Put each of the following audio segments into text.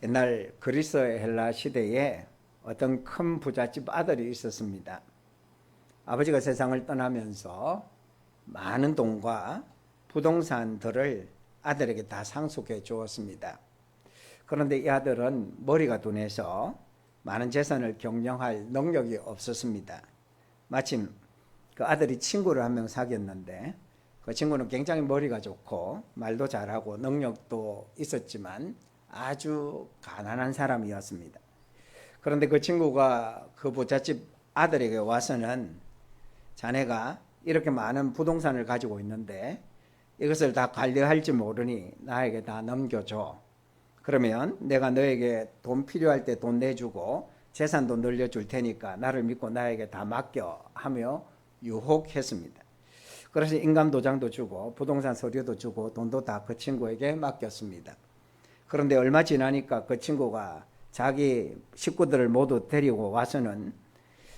옛날 그리스 헬라 시대에 어떤 큰 부잣집 아들이 있었습니다. 아버지가 세상을 떠나면서 많은 돈과 부동산들을 아들에게 다 상속해 주었습니다. 그런데 이 아들은 머리가 둔해서 많은 재산을 경영할 능력이 없었습니다. 마침 그 아들이 친구를 한 명 사귀었는데 그 친구는 굉장히 머리가 좋고 말도 잘하고 능력도 있었지만 아주 가난한 사람이었습니다. 그런데 그 친구가 그 부잣집 아들에게 와서는 자네가 이렇게 많은 부동산을 가지고 있는데 이것을 다 관리할지 모르니 나에게 다 넘겨줘. 그러면 내가 너에게 돈 필요할 때 돈 내주고 재산도 늘려줄 테니까 나를 믿고 나에게 다 맡겨 하며 유혹했습니다. 그래서 인감도장도 주고 부동산 서류도 주고 돈도 다 그 친구에게 맡겼습니다. 그런데 얼마 지나니까 그 친구가 자기 식구들을 모두 데리고 와서는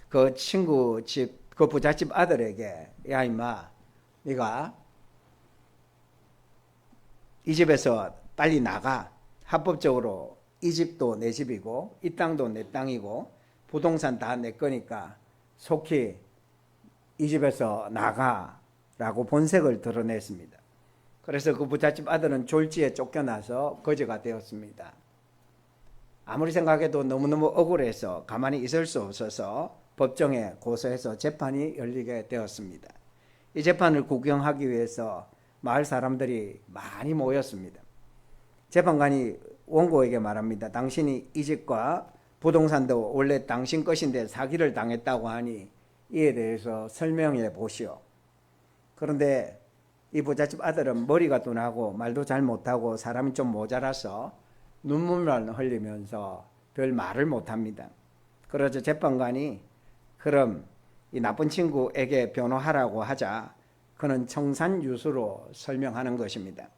그 친구 집, 그 부잣집 아들에게 야 임마 네가 이 집에서 빨리 나가. 합법적으로 이 집도 내 집이고 이 땅도 내 땅이고 부동산 다 내 거니까 속히 이 집에서 나가라고 본색을 드러냈습니다. 그래서 그 부잣집 아들은 졸지에 쫓겨나서 거지가 되었습니다. 아무리 생각해도 너무너무 억울해서 가만히 있을 수 없어서 법정에 고소해서 재판이 열리게 되었습니다. 이 재판을 구경하기 위해서 마을 사람들이 많이 모였습니다. 재판관이 원고에게 말합니다. 당신이 이 집과 부동산도 원래 당신 것인데 사기를 당했다고 하니 이에 대해서 설명해 보시오. 그런데 이 부잣집 아들은 머리가 둔하고 말도 잘 못하고 사람이 좀 모자라서 눈물만 흘리면서 별 말을 못합니다. 그러자 재판관이 그럼 이 나쁜 친구에게 변호하라고 하자 그는 청산유수로 설명하는 것입니다.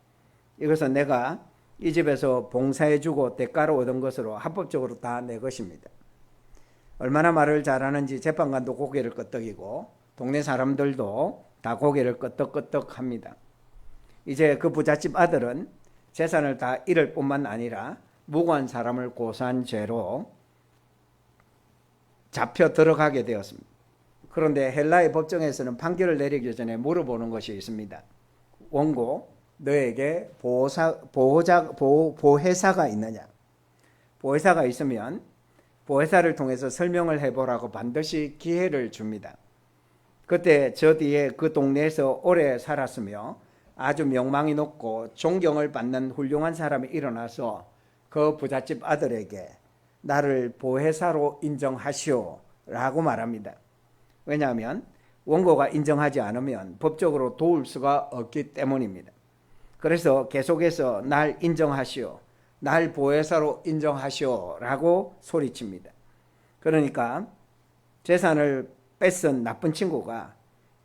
이것은 내가 이 집에서 봉사해주고 대가로 얻은 것으로 합법적으로 다 내 것입니다. 얼마나 말을 잘하는지 재판관도 고개를 끄덕이고 동네 사람들도 다 고개를 끄덕끄덕합니다. 이제 그 부잣집 아들은 재산을 다 잃을 뿐만 아니라 무고한 사람을 고소한 죄로 잡혀 들어가게 되었습니다. 그런데 헬라의 법정에서는 판결을 내리기 전에 물어보는 것이 있습니다. 원고, 너에게 보혜사가 있느냐? 보혜사가 있으면 보혜사를 통해서 설명을 해보라고 반드시 기회를 줍니다. 그때 저 뒤에 그 동네에서 오래 살았으며 아주 명망이 높고 존경을 받는 훌륭한 사람이 일어나서 그 부잣집 아들에게 나를 보혜사로 인정하시오 라고 말합니다. 왜냐하면 원고가 인정하지 않으면 법적으로 도울 수가 없기 때문입니다. 그래서 계속해서 날 인정하시오, 날 보혜사로 인정하시오 라고 소리칩니다. 그러니까 재산을 뺏은 나쁜 친구가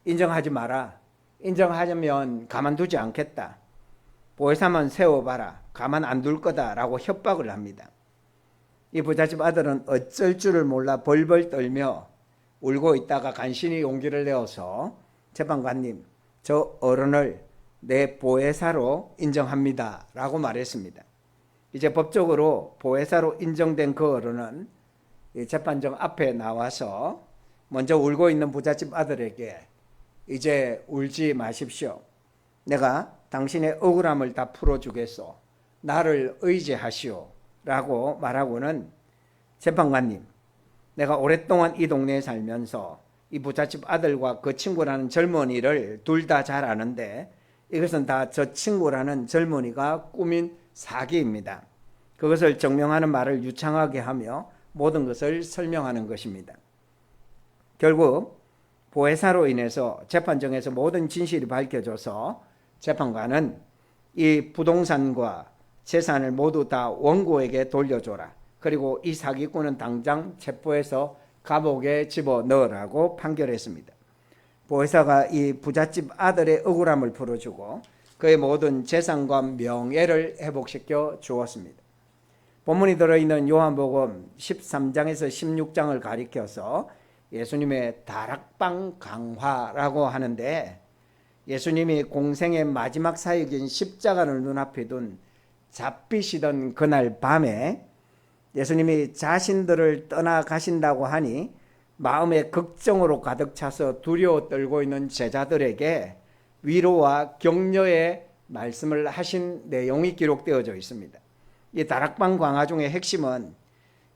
인정하지 마라, 인정하면 가만두지 않겠다, 보혜사만 세워봐라, 가만 안 둘 거다 라고 협박을 합니다. 이 부잣집 아들은 어쩔 줄을 몰라 벌벌 떨며 울고 있다가 간신히 용기를 내어서 재판관님, 저 어른을 내 보혜사로 인정합니다 라고 말했습니다. 이제 법적으로 보혜사로 인정된 그 어른은 재판정 앞에 나와서 먼저 울고 있는 부잣집 아들에게 이제 울지 마십시오. 내가 당신의 억울함을 다 풀어주겠소. 나를 의지하시오 라고 말하고는 재판관님, 내가 오랫동안 이 동네에 살면서 이 부잣집 아들과 그 친구라는 젊은이를 둘 다 잘 아는데 이것은 다 저 친구라는 젊은이가 꾸민 사기입니다. 그것을 증명하는 말을 유창하게 하며 모든 것을 설명하는 것입니다. 결국 보혜사로 인해서 재판정에서 모든 진실이 밝혀져서 재판관은 이 부동산과 재산을 모두 다 원고에게 돌려줘라. 그리고 이 사기꾼은 당장 체포해서 감옥에 집어넣으라고 판결했습니다. 보혜사가 이 부잣집 아들의 억울함을 풀어주고 그의 모든 재산과 명예를 회복시켜 주었습니다. 본문이 들어있는 요한복음 13장에서 16장을 가리켜서 예수님의 다락방 강화라고 하는데, 예수님이 공생의 마지막 사역인 십자가를 눈앞에 둔 잡히시던 그날 밤에 예수님이 자신들을 떠나가신다고 하니 마음에 걱정으로 가득 차서 두려워 떨고 있는 제자들에게 위로와 격려의 말씀을 하신 내용이 기록되어져 있습니다. 이 다락방 광화중의 핵심은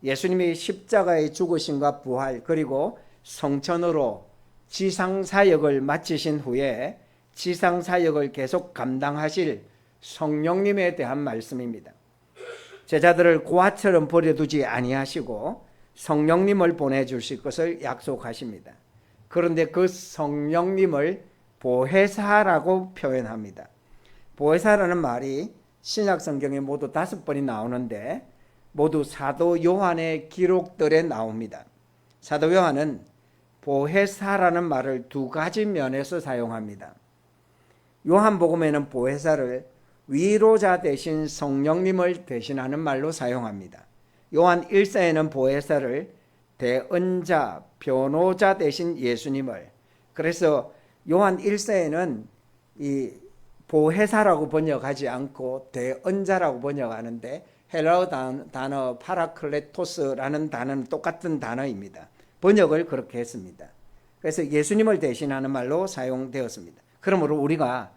예수님이 십자가의 죽으심과 부활 그리고 성천으로 지상사역을 마치신 후에 지상사역을 계속 감당하실 성령님에 대한 말씀입니다. 제자들을 고아처럼 버려두지 아니하시고 성령님을 보내주실 것을 약속하십니다. 그런데 그 성령님을 보혜사라고 표현합니다. 보혜사라는 말이 신약 성경에 모두 5번이 나오는데 모두 사도 요한의 기록들에 나옵니다. 사도 요한은 보혜사라는 말을 2가지 면에서 사용합니다. 요한복음에는 보혜사를 위로자 대신 성령님을 대신하는 말로 사용합니다. 요한 1서에는 보혜사를 대언자, 변호자 대신 예수님을, 그래서 요한 1서에는 이 보혜사라고 번역하지 않고 대언자라고 번역하는데 헬라어 단어 파라클레토스라는 단어는 똑같은 단어입니다. 번역을 그렇게 했습니다. 그래서 예수님을 대신하는 말로 사용되었습니다. 그러므로 우리가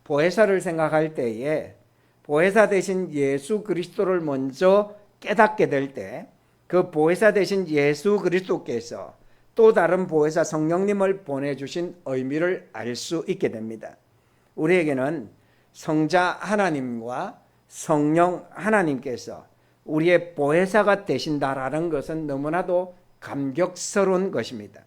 보혜사를 생각할 때에 보혜사 대신 예수 그리스도를 먼저 깨닫게 될 때 그 보혜사 대신 예수 그리스도께서 또 다른 보혜사 성령님을 보내주신 의미를 알 수 있게 됩니다. 우리에게는 성자 하나님과 성령 하나님께서 우리의 보혜사가 되신다라는 것은 너무나도 감격스러운 것입니다.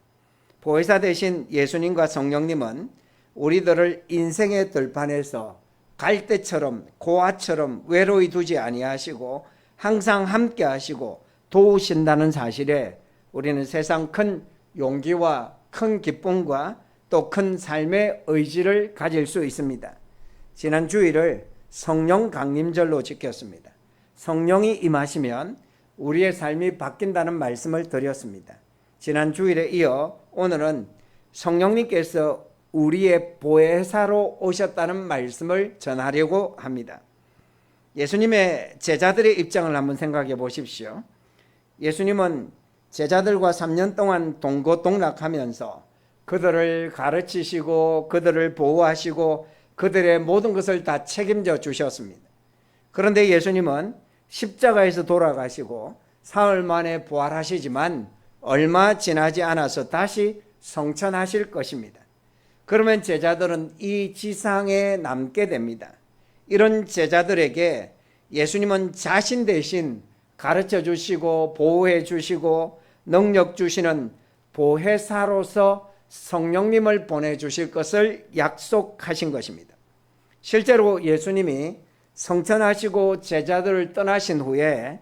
보혜사 대신 예수님과 성령님은 우리들을 인생의 들판에서 갈대처럼 고아처럼 외로이 두지 아니하시고 항상 함께 하시고 도우신다는 사실에 우리는 세상 큰 용기와 큰 기쁨과 또 큰 삶의 의지를 가질 수 있습니다. 지난 주일을 성령 강림절로 지켰습니다. 성령이 임하시면 우리의 삶이 바뀐다는 말씀을 드렸습니다. 지난 주일에 이어 오늘은 성령님께서 우리의 보혜사로 오셨다는 말씀을 전하려고 합니다. 예수님의 제자들의 입장을 한번 생각해 보십시오. 예수님은 제자들과 3년 동안 동고동락하면서 그들을 가르치시고 그들을 보호하시고 그들의 모든 것을 다 책임져 주셨습니다. 그런데 예수님은 십자가에서 돌아가시고 사흘 만에 부활하시지만 얼마 지나지 않아서 다시 성천하실 것입니다. 그러면 제자들은 이 지상에 남게 됩니다. 이런 제자들에게 예수님은 자신 대신 가르쳐 주시고 보호해 주시고 능력 주시는 보혜사로서 성령님을 보내주실 것을 약속하신 것입니다. 실제로 예수님이 성천하시고 제자들을 떠나신 후에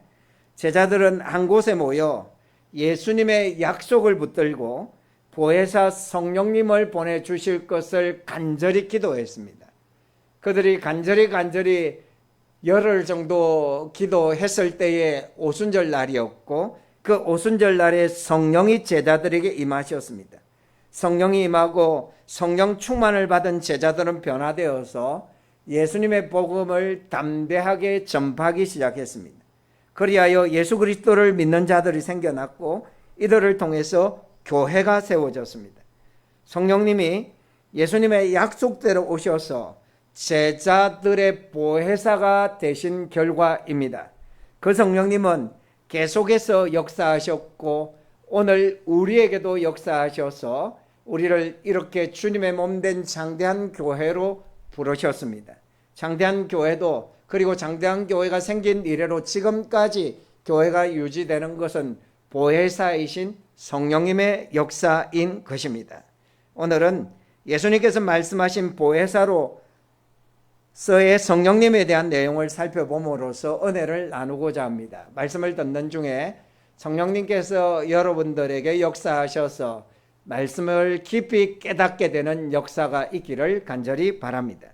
제자들은 한 곳에 모여 예수님의 약속을 붙들고 보혜사 성령님을 보내주실 것을 간절히 기도했습니다. 그들이 간절히 열흘 정도 기도했을 때에 오순절 날이었고 그 오순절 날에 성령이 제자들에게 임하셨습니다. 성령이 임하고 성령 충만을 받은 제자들은 변화되어서 예수님의 복음을 담대하게 전파하기 시작했습니다. 그리하여 예수 그리스도를 믿는 자들이 생겨났고 이들을 통해서 교회가 세워졌습니다. 성령님이 예수님의 약속대로 오셔서 제자들의 보혜사가 되신 결과입니다. 그 성령님은 계속해서 역사하셨고 오늘 우리에게도 역사하셔서 우리를 이렇게 주님의 몸된 장대한 교회로 부르셨습니다. 장대한 교회도 그리고 장대한 교회가 생긴 이래로 지금까지 교회가 유지되는 것은 보혜사이신 성령님의 역사인 것입니다. 오늘은 예수님께서 말씀하신 보혜사로서의 성령님에 대한 내용을 살펴봄으로써 은혜를 나누고자 합니다. 말씀을 듣는 중에 성령님께서 여러분들에게 역사하셔서 말씀을 깊이 깨닫게 되는 역사가 있기를 간절히 바랍니다.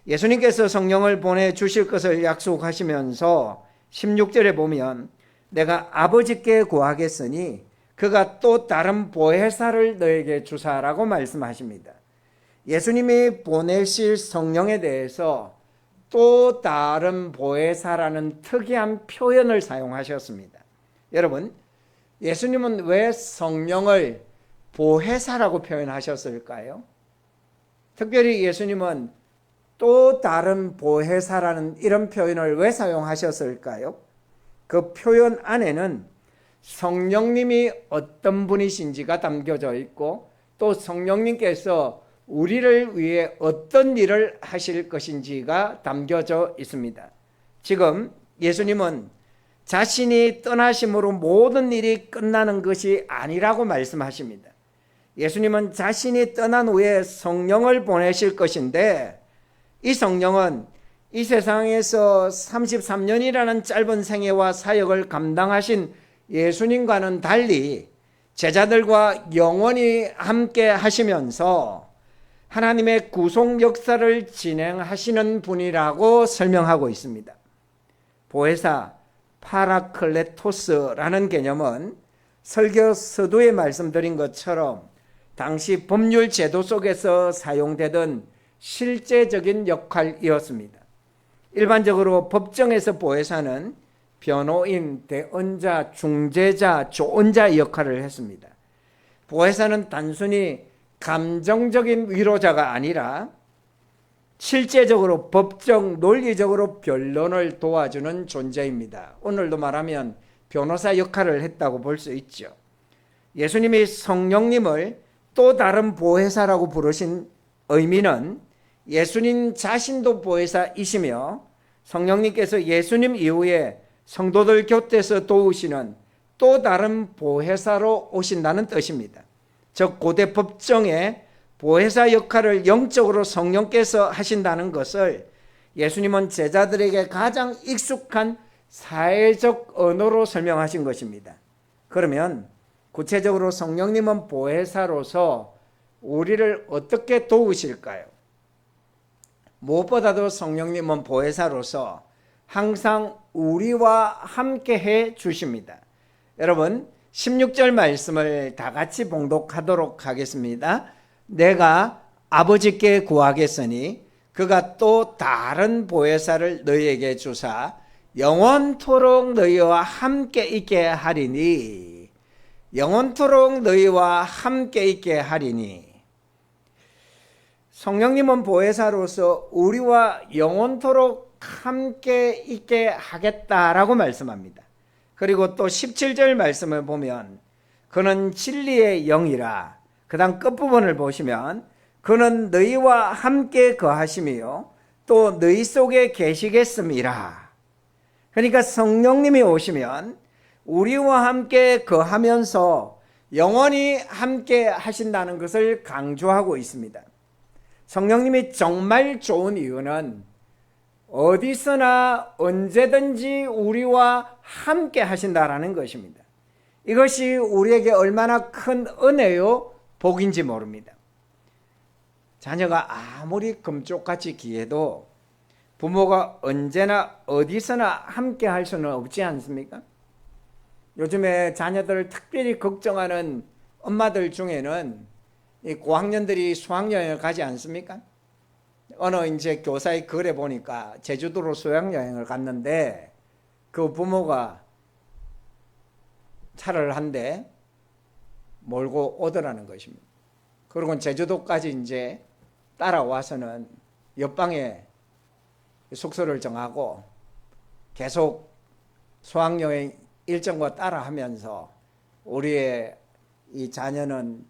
예수님께서 성령을 보내주실 것을 약속하시면서 16절에 보면 내가 아버지께 구하겠으니 그가 또 다른 보혜사를 너에게 주사라고 말씀하십니다. 예수님이 보내실 성령에 대해서 또 다른 보혜사라는 특이한 표현을 사용하셨습니다. 여러분, 예수님은 왜 성령을 보혜사라고 표현하셨을까요? 특별히 예수님은 또 다른 보혜사라는 이런 표현을 왜 사용하셨을까요? 그 표현 안에는 성령님이 어떤 분이신지가 담겨져 있고 또 성령님께서 우리를 위해 어떤 일을 하실 것인지가 담겨져 있습니다. 지금 예수님은 자신이 떠나심으로 모든 일이 끝나는 것이 아니라고 말씀하십니다. 예수님은 자신이 떠난 후에 성령을 보내실 것인데 이 성령은 이 세상에서 33년이라는 짧은 생애와 사역을 감당하신 예수님과는 달리 제자들과 영원히 함께 하시면서 하나님의 구속 역사를 진행하시는 분이라고 설명하고 있습니다. 보혜사 파라클레토스라는 개념은 설교 서두에 말씀드린 것처럼 당시 법률 제도 속에서 사용되던 실제적인 역할이었습니다. 일반적으로 법정에서 보혜사는 변호인, 대언자, 중재자, 조언자 역할을 했습니다. 보혜사는 단순히 감정적인 위로자가 아니라 실제적으로 법적, 논리적으로 변론을 도와주는 존재입니다. 오늘도 말하면 변호사 역할을 했다고 볼 수 있죠. 예수님이 성령님을 또 다른 보혜사라고 부르신 의미는 예수님 자신도 보혜사이시며 성령님께서 예수님 이후에 성도들 곁에서 도우시는 또 다른 보혜사로 오신다는 뜻입니다. 즉 고대 법정에 보혜사 역할을 영적으로 성령께서 하신다는 것을 예수님은 제자들에게 가장 익숙한 사회적 언어로 설명하신 것입니다. 그러면 구체적으로 성령님은 보혜사로서 우리를 어떻게 도우실까요? 무엇보다도 성령님은 보혜사로서 항상 우리와 함께 해 주십니다. 여러분 16절 말씀을 다 같이 봉독하도록 하겠습니다. 내가 아버지께 구하겠으니 그가 또 다른 보혜사를 너희에게 주사 영원토록 너희와 함께 있게 하리니 영원토록 너희와 함께 있게 하리니 성령님은 보혜사로서 우리와 영원토록 함께 있게 하겠다라고 말씀합니다. 그리고 또 17절 말씀을 보면 그는 진리의 영이라 그 다음 끝부분을 보시면 그는 너희와 함께 거하시며 또 너희 속에 계시겠음이라. 그러니까 성령님이 오시면 우리와 함께 거하면서 영원히 함께 하신다는 것을 강조하고 있습니다. 성령님이 정말 좋은 이유는 어디서나 언제든지 우리와 함께 하신다라는 것입니다. 이것이 우리에게 얼마나 큰 은혜요 복인지 모릅니다. 자녀가 아무리 금쪽같이 귀해도 부모가 언제나 어디서나 함께 할 수는 없지 않습니까? 요즘에 자녀들을 특별히 걱정하는 엄마들 중에는 이 고학년들이 수학여행을 가지 않습니까? 어느 이제 교사의 글에 보니까 제주도로 수학여행을 갔는데 그 부모가 차를 한 대 몰고 오더라는 것입니다. 그리고 제주도까지 이제 따라와서는 옆방에 숙소를 정하고 계속 수학여행 일정과 따라하면서 우리의 이 자녀는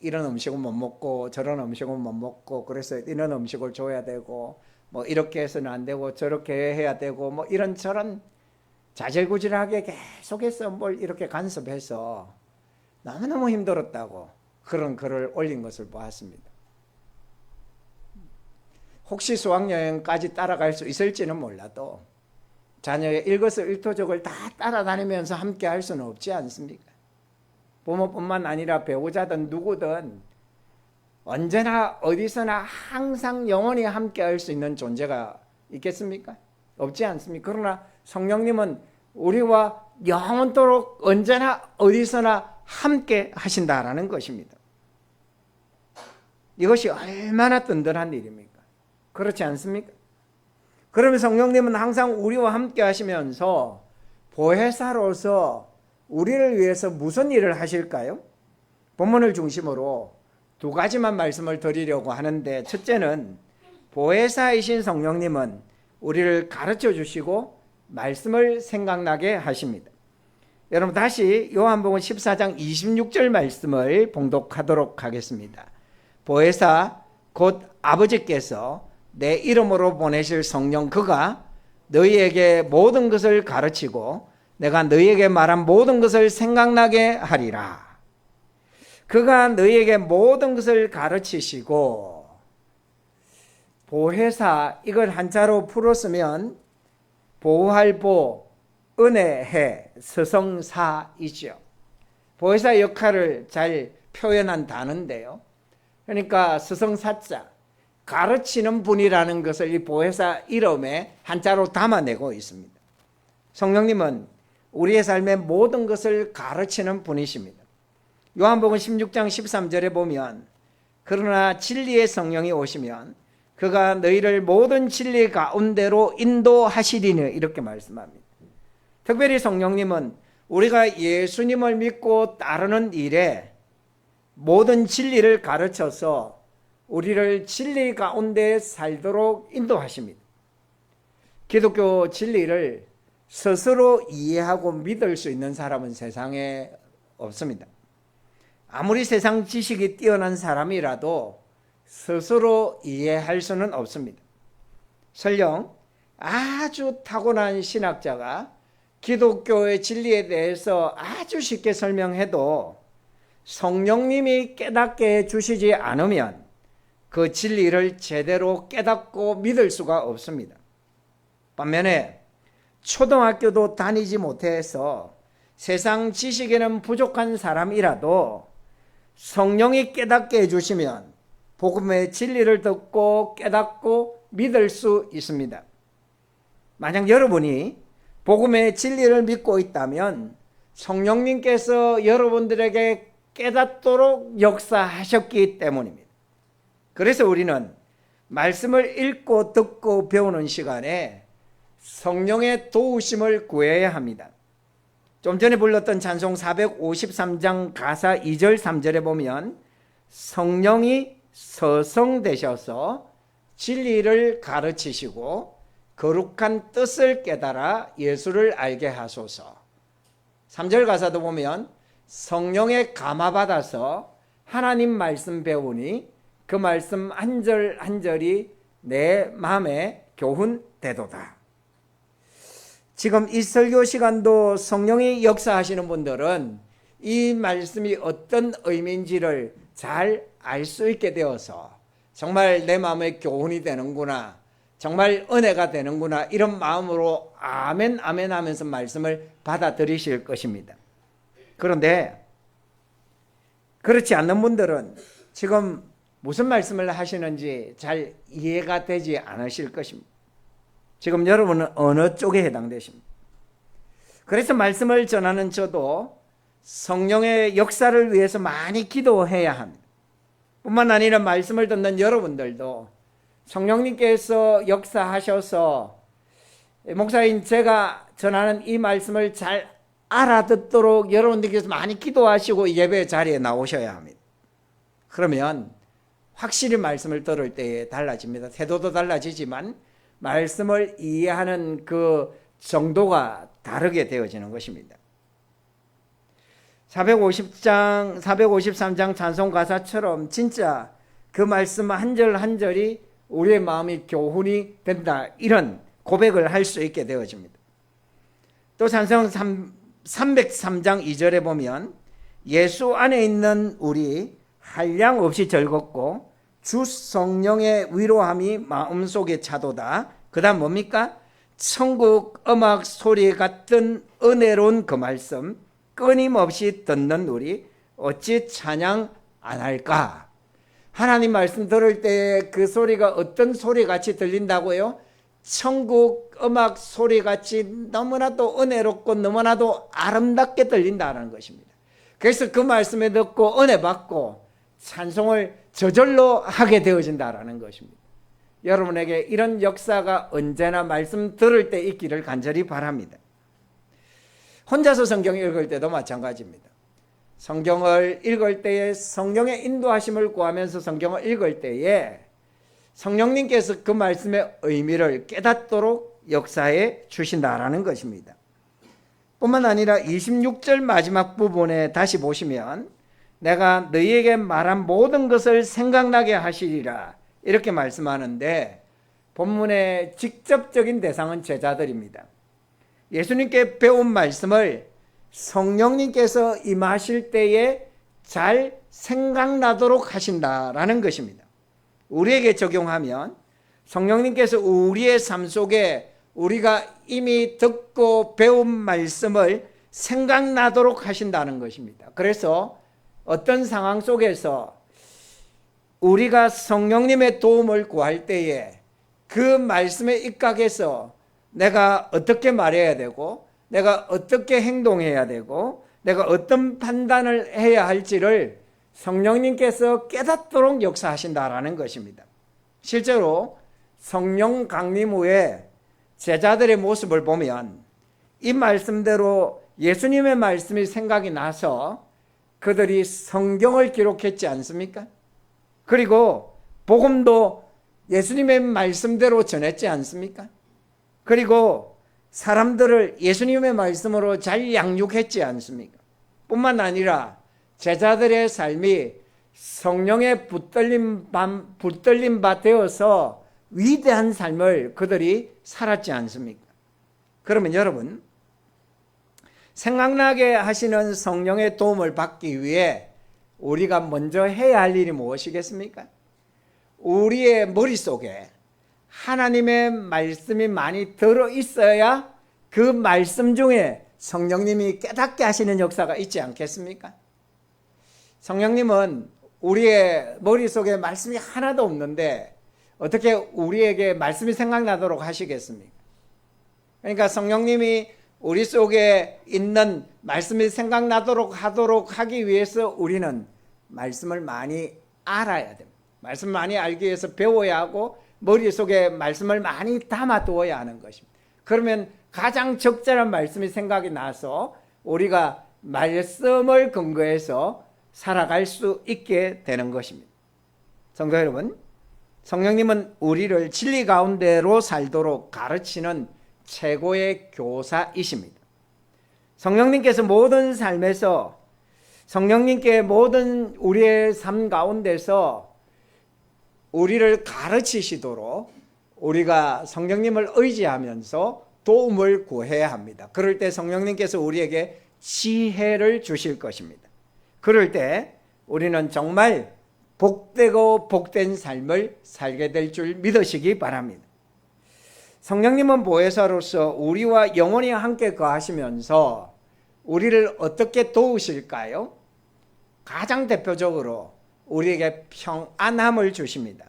이런 음식은 못 먹고 저런 음식은 못 먹고 그래서 이런 음식을 줘야 되고 뭐 이렇게 해서는 안 되고 저렇게 해야 되고 뭐 이런저런 자질구질하게 계속해서 뭘 이렇게 간섭해서 너무너무 힘들었다고 그런 글을 올린 것을 보았습니다. 혹시 수학여행까지 따라갈 수 있을지는 몰라도 자녀의 일거수일투족을 다 따라다니면서 함께 할 수는 없지 않습니까? 부모뿐만 아니라 배우자든 누구든 언제나 어디서나 항상 영원히 함께 할 수 있는 존재가 있겠습니까? 없지 않습니까? 그러나 성령님은 우리와 영원토록 언제나 어디서나 함께 하신다라는 것입니다. 이것이 얼마나 든든한 일입니까? 그렇지 않습니까? 그러면 성령님은 항상 우리와 함께 하시면서 보혜사로서 우리를 위해서 무슨 일을 하실까요? 본문을 중심으로 두 가지만 말씀을 드리려고 하는데, 첫째는 보혜사이신 성령님은 우리를 가르쳐 주시고 말씀을 생각나게 하십니다. 여러분, 다시 요한복음 14장 26절 말씀을 봉독하도록 하겠습니다. 보혜사 곧 아버지께서 내 이름으로 보내실 성령, 그가 너희에게 모든 것을 가르치고 내가 너희에게 말한 모든 것을 생각나게 하리라. 그가 너희에게 모든 것을 가르치시고, 보혜사, 이걸 한자로 풀었으면 보호할 보, 은혜해, 서성사이죠. 보혜사 역할을 잘 표현한 단어인데요. 그러니까 서성사자, 가르치는 분이라는 것을 이 보혜사 이름에 한자로 담아내고 있습니다. 성령님은 우리의 삶의 모든 것을 가르치는 분이십니다. 요한복음 16장 13절에 보면, 그러나 진리의 성령이 오시면 그가 너희를 모든 진리 가운데로 인도하시리니, 이렇게 말씀합니다. 특별히 성령님은 우리가 예수님을 믿고 따르는 일에 모든 진리를 가르쳐서 우리를 진리 가운데 살도록 인도하십니다. 기독교 진리를 스스로 이해하고 믿을 수 있는 사람은 세상에 없습니다. 아무리 세상 지식이 뛰어난 사람이라도 스스로 이해할 수는 없습니다. 설령 아주 타고난 신학자가 기독교의 진리에 대해서 아주 쉽게 설명해도 성령님이 깨닫게 해주시지 않으면 그 진리를 제대로 깨닫고 믿을 수가 없습니다. 반면에 초등학교도 다니지 못해서 세상 지식에는 부족한 사람이라도 성령이 깨닫게 해주시면 복음의 진리를 듣고 깨닫고 믿을 수 있습니다. 만약 여러분이 복음의 진리를 믿고 있다면 성령님께서 여러분들에게 깨닫도록 역사하셨기 때문입니다. 그래서 우리는 말씀을 읽고 듣고 배우는 시간에 성령의 도우심을 구해야 합니다. 좀 전에 불렀던 찬송 453장 가사 2절 3절에 보면, 성령이 서성되셔서 진리를 가르치시고 거룩한 뜻을 깨달아 예수를 알게 하소서. 3절 가사도 보면, 성령의 감화받아서 하나님 말씀 배우니 그 말씀 한 절 한 절이 내 마음에 교훈되도다. 지금 이 설교 시간도 성령이 역사하시는 분들은 이 말씀이 어떤 의미인지를 잘 알 수 있게 되어서 정말 내 마음에 교훈이 되는구나, 정말 은혜가 되는구나, 이런 마음으로 아멘 아멘 하면서 말씀을 받아들이실 것입니다. 그런데 그렇지 않는 분들은 지금 무슨 말씀을 하시는지 잘 이해가 되지 않으실 것입니다. 지금 여러분은 어느 쪽에 해당되십니까? 그래서 말씀을 전하는 저도 성령의 역사를 위해서 많이 기도해야 합니다. 뿐만 아니라 말씀을 듣는 여러분들도 성령님께서 역사하셔서 목사인 제가 전하는 이 말씀을 잘 알아듣도록 여러분들께서 많이 기도하시고 예배 자리에 나오셔야 합니다. 그러면 확실히 말씀을 들을 때에 달라집니다. 태도도 달라지지만 말씀을 이해하는 그 정도가 다르게 되어지는 것입니다. 453장 찬송 가사처럼 진짜 그 말씀 한 절 한 절이 우리의 마음이 교훈이 된다, 이런 고백을 할 수 있게 되어집니다. 또 찬송 303장 2절에 보면, 예수 안에 있는 우리 한량 없이 즐겁고 주 성령의 위로함이 마음속에 차도다. 그 다음 뭡니까? 천국 음악 소리 같은 은혜로운 그 말씀 끊임없이 듣는 우리 어찌 찬양 안 할까? 하나님 말씀 들을 때 그 소리가 어떤 소리같이 들린다고요? 천국 음악 소리같이 너무나도 은혜롭고 너무나도 아름답게 들린다는 것입니다. 그래서 그 말씀에 듣고 은혜 받고 찬송을 저절로 하게 되어진다는 것입니다. 여러분에게 이런 역사가 언제나 말씀 들을 때 있기를 간절히 바랍니다. 혼자서 성경 읽을 때도 마찬가지입니다. 성경을 읽을 때에 성령의 인도하심을 구하면서 성경을 읽을 때에 성령님께서 그 말씀의 의미를 깨닫도록 역사해 주신다라는 것입니다. 뿐만 아니라 26절 마지막 부분에 다시 보시면 내가 너희에게 말한 모든 것을 생각나게 하시리라 이렇게 말씀하는데 본문의 직접적인 대상은 제자들입니다. 예수님께 배운 말씀을 성령님께서 임하실 때에 잘 생각나도록 하신다라는 것입니다. 우리에게 적용하면 성령님께서 우리의 삶 속에 우리가 이미 듣고 배운 말씀을 생각나도록 하신다는 것입니다. 그래서 어떤 상황 속에서 우리가 성령님의 도움을 구할 때에 그 말씀에 입각해서 내가 어떻게 말해야 되고 내가 어떻게 행동해야 되고 내가 어떤 판단을 해야 할지를 성령님께서 깨닫도록 역사하신다라는 것입니다. 실제로 성령 강림 후에 제자들의 모습을 보면 이 말씀대로 예수님의 말씀이 생각이 나서 그들이 성경을 기록했지 않습니까? 그리고 복음도 예수님의 말씀대로 전했지 않습니까? 그리고 사람들을 예수님의 말씀으로 잘 양육했지 않습니까? 뿐만 아니라 제자들의 삶이 성령의 붙들림 바 되어서 위대한 삶을 그들이 살았지 않습니까? 그러면 여러분, 생각나게 하시는 성령의 도움을 받기 위해 우리가 먼저 해야 할 일이 무엇이겠습니까? 우리의 머릿속에 하나님의 말씀이 많이 들어있어야 그 말씀 중에 성령님이 깨닫게 하시는 역사가 있지 않겠습니까? 성령님은 우리의 머릿속에 말씀이 하나도 없는데 어떻게 우리에게 말씀이 생각나도록 하시겠습니까? 그러니까 성령님이 우리 속에 있는 말씀이 생각나도록 하기 위해서 우리는 말씀을 많이 알아야 됩니다. 말씀을 많이 알기 위해서 배워야 하고 머릿속에 말씀을 많이 담아두어야 하는 것입니다. 그러면 가장 적절한 말씀이 생각이 나서 우리가 말씀을 근거해서 살아갈 수 있게 되는 것입니다. 성도 여러분, 성령님은 우리를 진리 가운데로 살도록 가르치는 최고의 교사이십니다. 성령님께서 모든 삶에서 성령님께 모든 우리의 삶 가운데서 우리를 가르치시도록 우리가 성령님을 의지하면서 도움을 구해야 합니다. 그럴 때 성령님께서 우리에게 지혜를 주실 것입니다. 그럴 때 우리는 정말 복되고 복된 삶을 살게 될 줄 믿으시기 바랍니다. 성령님은 보혜사로서 우리와 영원히 함께 거하시면서 우리를 어떻게 도우실까요? 가장 대표적으로 우리에게 평안함을 주십니다.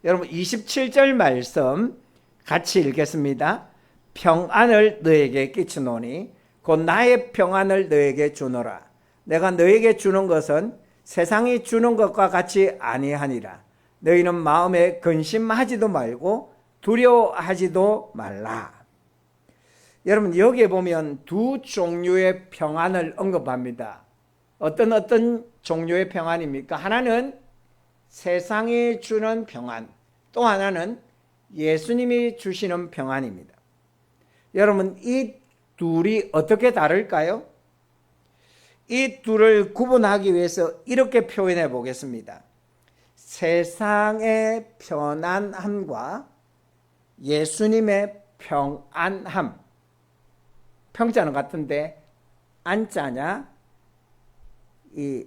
여러분 27절 말씀 같이 읽겠습니다. 평안을 너에게 끼치노니 곧 나의 평안을 너에게 주노라. 내가 너에게 주는 것은 세상이 주는 것과 같이 아니하니라. 너희는 마음에 근심하지도 말고 두려워하지도 말라. 여러분 여기에 보면 두 종류의 평안을 언급합니다. 어떤 종류의 평안입니까? 하나는 세상이 주는 평안, 또 하나는 예수님이 주시는 평안입니다. 여러분 이 둘이 어떻게 다를까요? 이 둘을 구분하기 위해서 이렇게 표현해 보겠습니다. 세상의 편안함과 예수님의 평안함. 평자는 같은데 안자냐 이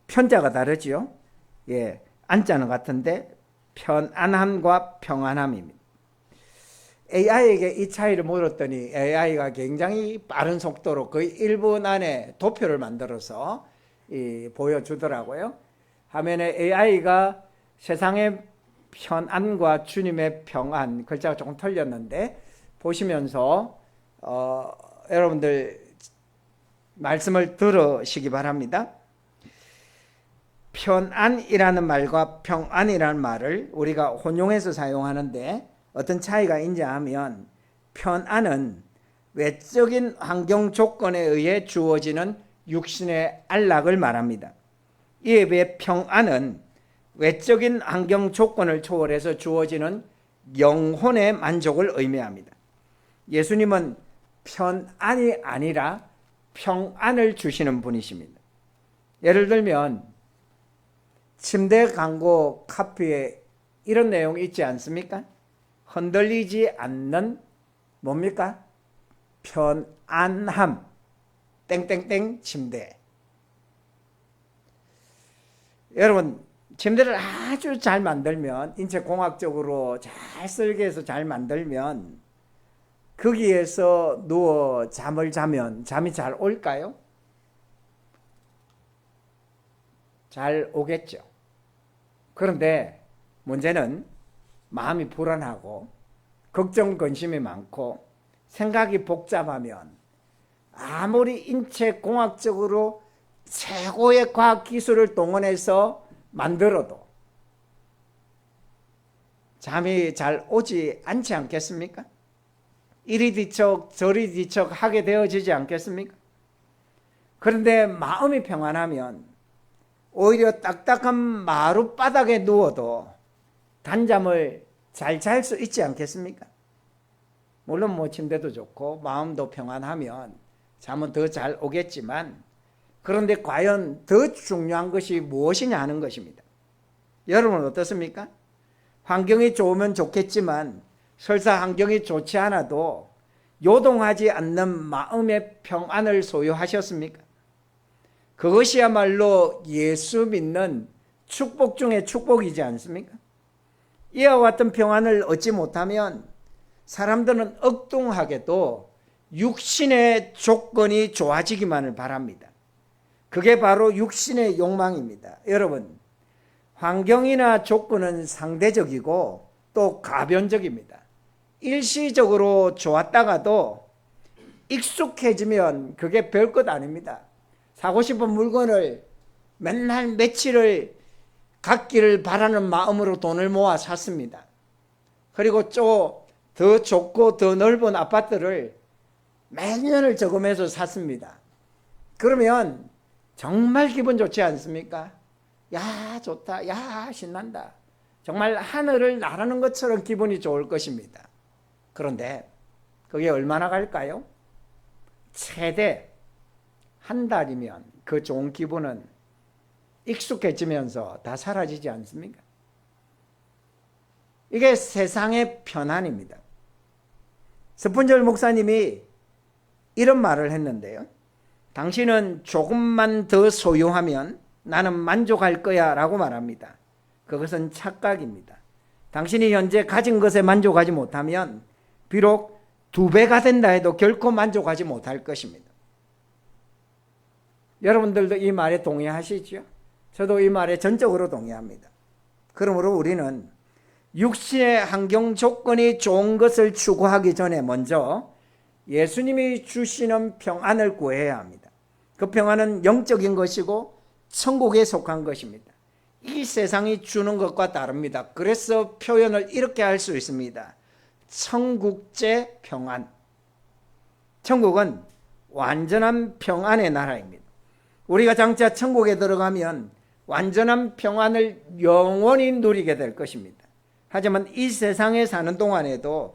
편자가 다르죠. 예, 안자는 같은데 편안함과 평안함입니다. AI에게 이 차이를 물었더니 AI가 굉장히 빠른 속도로 거의 1분 안에 도표를 만들어서 보여주더라고요. 화면에 AI가 세상의 편안과 주님의 평안, 글자가 조금 틀렸는데 보시면서 여러분들 말씀을 들으시기 바랍니다. 편안이라는 말과 평안이라는 말을 우리가 혼용해서 사용하는데 어떤 차이가 있냐 하면 편안은 외적인 환경 조건에 의해 주어지는 육신의 안락을 말합니다. 이에 비해 평안은 외적인 환경 조건을 초월해서 주어지는 영혼의 만족을 의미합니다. 예수님은 편안이 아니라 평안을 주시는 분이십니다. 예를 들면 침대 광고 카피에 이런 내용이 있지 않습니까? 흔들리지 않는 뭡니까? 편안함 땡땡땡 침대. 여러분, 침대를 아주 잘 만들면, 인체공학적으로 잘 설계해서 잘 만들면 거기에서 누워 잠을 자면 잠이 잘 올까요? 잘 오겠죠. 그런데 문제는 마음이 불안하고 걱정 근심이 많고 생각이 복잡하면 아무리 인체공학적으로 최고의 과학기술을 동원해서 만들어도 잠이 잘 오지 않지 않겠습니까? 이리 뒤척 저리 뒤척 하게 되어지지 않겠습니까? 그런데 마음이 평안하면 오히려 딱딱한 마룻바닥에 누워도 단잠을 잘 잘 수 있지 않겠습니까? 물론 침대도 좋고 마음도 평안하면 잠은 더 잘 오겠지만, 그런데 과연 더 중요한 것이 무엇이냐 하는 것입니다. 여러분은 어떻습니까? 환경이 좋으면 좋겠지만 설사 환경이 좋지 않아도 요동하지 않는 마음의 평안을 소유하셨습니까? 그것이야말로 예수 믿는 축복 중에 축복이지 않습니까? 이와 같은 평안을 얻지 못하면 사람들은 엉뚱하게도 육신의 조건이 좋아지기만을 바랍니다. 그게 바로 육신의 욕망입니다. 여러분, 환경이나 조건은 상대적이고 또 가변적입니다. 일시적으로 좋았다가도 익숙해지면 그게 별것 아닙니다. 사고 싶은 물건을 맨날 며칠을 갖기를 바라는 마음으로 돈을 모아 샀습니다. 그리고 더 좋고 더 넓은 아파트를 몇 년을 저금해서 샀습니다. 그러면 정말 기분 좋지 않습니까? 야, 좋다. 야, 신난다. 정말 하늘을 나르는 것처럼 기분이 좋을 것입니다. 그런데 그게 얼마나 갈까요? 최대 한 달이면 그 좋은 기분은 익숙해지면서 다 사라지지 않습니까? 이게 세상의 편안입니다. 스푼절 목사님이 이런 말을 했는데요. 당신은 조금만 더 소유하면 나는 만족할 거야 라고 말합니다. 그것은 착각입니다. 당신이 현재 가진 것에 만족하지 못하면 비록 2배가 된다 해도 결코 만족하지 못할 것입니다. 여러분들도 이 말에 동의하시죠? 저도 이 말에 전적으로 동의합니다. 그러므로 우리는 육신의 환경 조건이 좋은 것을 추구하기 전에 먼저 예수님이 주시는 평안을 구해야 합니다. 그 평안은 영적인 것이고 천국에 속한 것입니다. 이 세상이 주는 것과 다릅니다. 그래서 표현을 이렇게 할 수 있습니다. 천국제 평안. 천국은 완전한 평안의 나라입니다. 우리가 장차 천국에 들어가면 완전한 평안을 영원히 누리게 될 것입니다. 하지만 이 세상에 사는 동안에도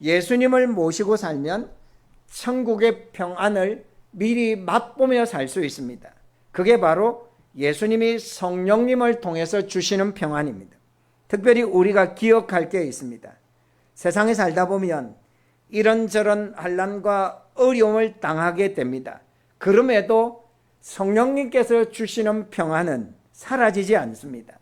예수님을 모시고 살면 천국의 평안을 미리 맛보며 살 수 있습니다. 그게 바로 예수님이 성령님을 통해서 주시는 평안입니다. 특별히 우리가 기억할 게 있습니다. 세상에 살다 보면 이런저런 환난과 어려움을 당하게 됩니다. 그럼에도 성령님께서 주시는 평안은 사라지지 않습니다.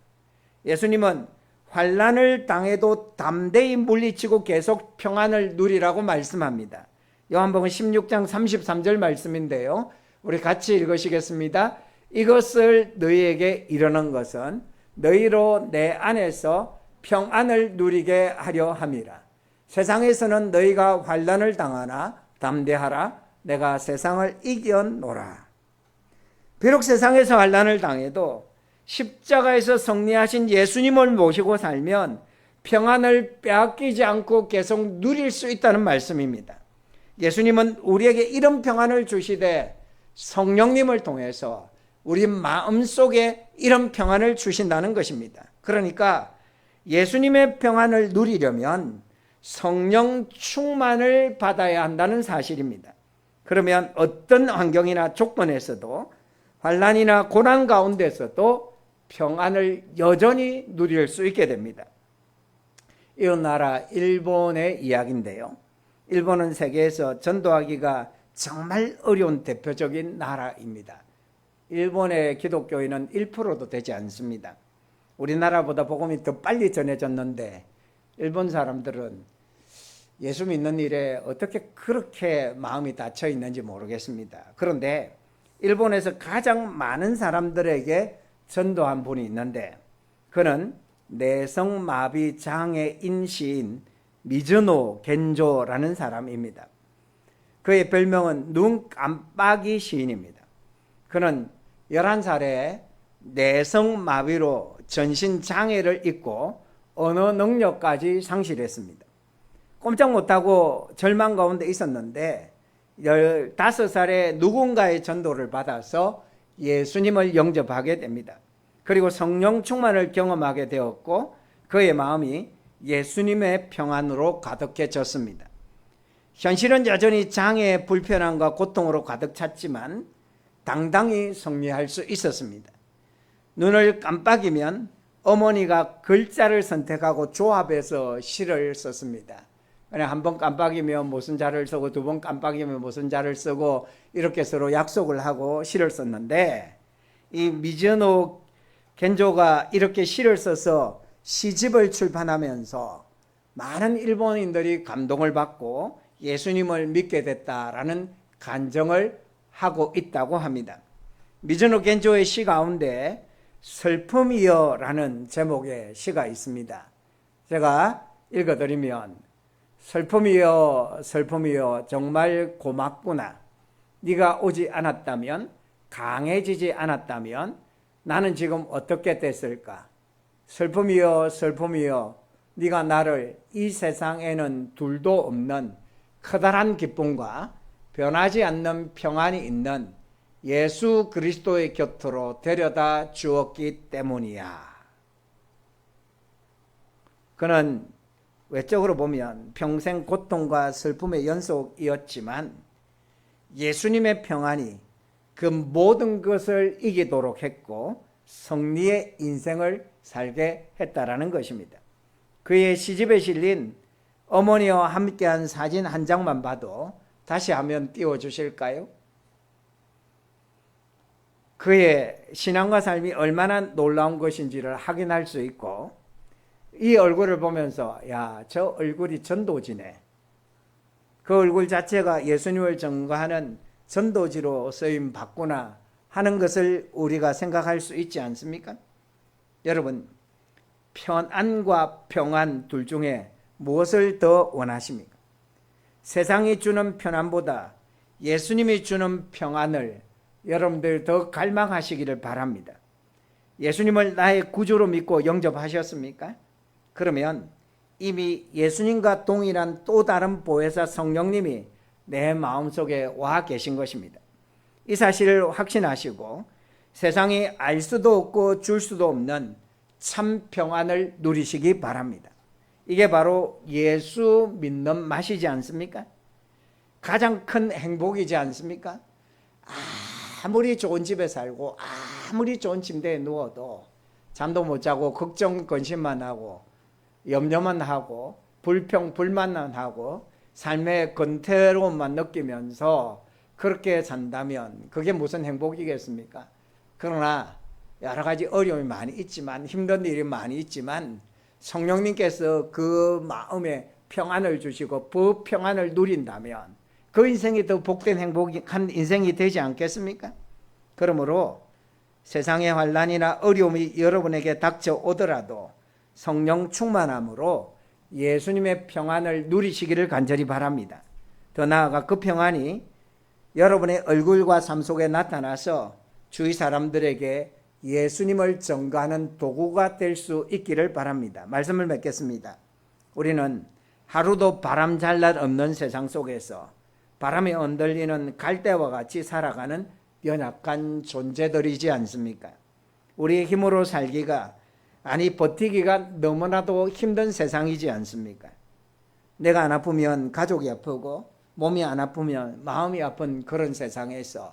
예수님은 환난을 당해도 담대히 물리치고 계속 평안을 누리라고 말씀합니다. 요한복음 16장 33절 말씀인데요. 우리 같이 읽으시겠습니다. 이것을 너희에게 이르는 것은 너희로 내 안에서 평안을 누리게 하려 함이라. 세상에서는 너희가 환난을 당하나 담대하라. 내가 세상을 이겨노라. 비록 세상에서 환난을 당해도 십자가에서 승리하신 예수님을 모시고 살면 평안을 빼앗기지 않고 계속 누릴 수 있다는 말씀입니다. 예수님은 우리에게 이런 평안을 주시되 성령님을 통해서 우리 마음속에 이런 평안을 주신다는 것입니다. 그러니까 예수님의 평안을 누리려면 성령 충만을 받아야 한다는 사실입니다. 그러면 어떤 환경이나 조건에서도 환난이나 고난 가운데서도 평안을 여전히 누릴 수 있게 됩니다. 이 나라 일본의 이야기인데요. 일본은 세계에서 전도하기가 정말 어려운 대표적인 나라입니다. 일본의 기독교인은 1%도 되지 않습니다. 우리나라보다 복음이 더 빨리 전해졌는데 일본 사람들은 예수 믿는 일에 어떻게 그렇게 마음이 닫혀 있는지 모르겠습니다. 그런데 일본에서 가장 많은 사람들에게 전도한 분이 있는데 그는 내성마비 장애인 시인 미즈노 겐조라는 사람입니다. 그의 별명은 눈 깜빡이 시인입니다. 그는 11살에 내성마비로 전신장애를 입고 언어 능력까지 상실했습니다. 꼼짝 못하고 절망 가운데 있었는데 15살에 누군가의 전도를 받아서 예수님을 영접하게 됩니다. 그리고 성령 충만을 경험하게 되었고 그의 마음이 예수님의 평안으로 가득해졌습니다. 현실은 여전히 장애, 불편함과 고통으로 가득 찼지만 당당히 승리할 수 있었습니다. 눈을 깜빡이면 어머니가 글자를 선택하고 조합해서 시를 썼습니다. 그냥 한 번 깜빡이면 무슨 자를 쓰고 두 번 깜빡이면 무슨 자를 쓰고 이렇게 서로 약속을 하고 시를 썼는데 이 미즈노 겐조가 이렇게 시를 써서 시집을 출판하면서 많은 일본인들이 감동을 받고 예수님을 믿게 됐다라는 간증을 하고 있다고 합니다. 미즈노 겐조의 시 가운데 슬픔이여라는 제목의 시가 있습니다. 제가 읽어드리면 슬픔이여 슬픔이여 정말 고맙구나. 네가 오지 않았다면 강해지지 않았다면 나는 지금 어떻게 됐을까? 슬픔이여 슬픔이여 네가 나를 이 세상에는 둘도 없는 커다란 기쁨과 변하지 않는 평안이 있는 예수 그리스도의 곁으로 데려다 주었기 때문이야. 그는 외적으로 보면 평생 고통과 슬픔의 연속이었지만 예수님의 평안이 그 모든 것을 이기도록 했고 승리의 인생을 살게 했다라는 것입니다. 그의 시집에 실린 어머니와 함께한 사진 한 장만 봐도 다시 화면 띄워주실까요? 그의 신앙과 삶이 얼마나 놀라운 것인지를 확인할 수 있고 이 얼굴을 보면서 야, 저 얼굴이 전도지네. 그 얼굴 자체가 예수님을 증거하는 전도지로 쓰임 받구나 하는 것을 우리가 생각할 수 있지 않습니까? 여러분, 편안과 평안 둘 중에 무엇을 더 원하십니까? 세상이 주는 편안보다 예수님이 주는 평안을 여러분들 더 갈망하시기를 바랍니다. 예수님을 나의 구주로 믿고 영접하셨습니까? 그러면 이미 예수님과 동일한 또 다른 보혜사 성령님이 내 마음속에 와 계신 것입니다. 이 사실을 확신하시고 세상이 알 수도 없고 줄 수도 없는 참 평안을 누리시기 바랍니다. 이게 바로 예수 믿는 맛이지 않습니까? 가장 큰 행복이지 않습니까? 아무리 좋은 집에 살고 아무리 좋은 침대에 누워도 잠도 못 자고 걱정 근심만 하고 염려만 하고 불평 불만만 하고 삶의 권태로움만 느끼면서 그렇게 산다면 그게 무슨 행복이겠습니까? 그러나 여러 가지 어려움이 많이 있지만 힘든 일이 많이 있지만 성령님께서 그 마음에 평안을 주시고 그 평안을 누린다면 그 인생이 더 복된 행복한 인생이 되지 않겠습니까? 그러므로 세상의 환난이나 어려움이 여러분에게 닥쳐오더라도 성령 충만함으로 예수님의 평안을 누리시기를 간절히 바랍니다. 더 나아가 그 평안이 여러분의 얼굴과 삶 속에 나타나서 주위 사람들에게 예수님을 증거하는 도구가 될 수 있기를 바랍니다. 말씀을 맺겠습니다. 우리는 하루도 바람 잘 날 없는 세상 속에서 바람에 흔들리는 갈대와 같이 살아가는 연약한 존재들이지 않습니까? 우리의 힘으로 살기가, 아니 버티기가 너무나도 힘든 세상이지 않습니까? 내가 안 아프면 가족이 아프고 몸이 안 아프면 마음이 아픈 그런 세상에서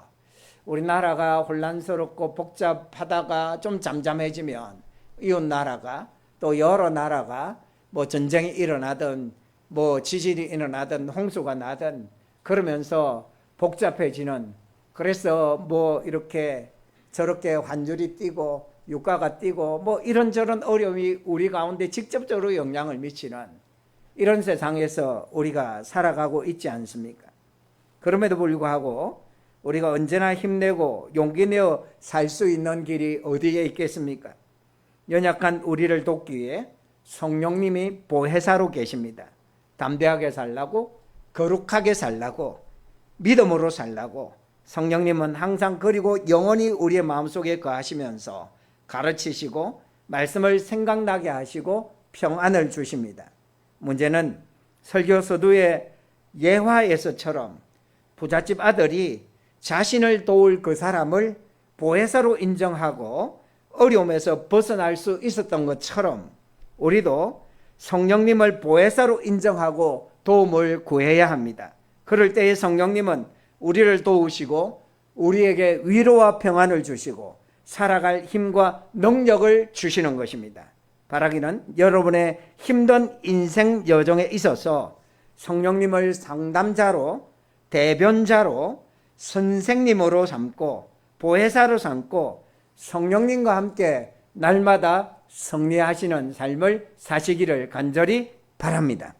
우리나라가 혼란스럽고 복잡하다가 좀 잠잠해지면 이웃 나라가, 또 여러 나라가 뭐 전쟁이 일어나든 뭐 지진이 일어나든 홍수가 나든 그러면서 복잡해지는, 그래서 뭐 이렇게 저렇게 환율이 뛰고 유가가 뛰고 뭐 이런저런 어려움이 우리 가운데 직접적으로 영향을 미치는 이런 세상에서 우리가 살아가고 있지 않습니까? 그럼에도 불구하고 우리가 언제나 힘내고 용기 내어 살 수 있는 길이 어디에 있겠습니까? 연약한 우리를 돕기 위해 성령님이 보혜사로 계십니다. 담대하게 살라고, 거룩하게 살라고, 믿음으로 살라고 성령님은 항상, 그리고 영원히 우리의 마음속에 거하시면서 가르치시고 말씀을 생각나게 하시고 평안을 주십니다. 문제는 설교 서두의 예화에서처럼 부잣집 아들이 자신을 도울 그 사람을 보혜사로 인정하고 어려움에서 벗어날 수 있었던 것처럼 우리도 성령님을 보혜사로 인정하고 도움을 구해야 합니다. 그럴 때에 성령님은 우리를 도우시고 우리에게 위로와 평안을 주시고 살아갈 힘과 능력을 주시는 것입니다. 바라기는 여러분의 힘든 인생 여정에 있어서 성령님을 상담자로, 대변자로, 선생님으로 삼고 보혜사로 삼고 성령님과 함께 날마다 승리하시는 삶을 사시기를 간절히 바랍니다.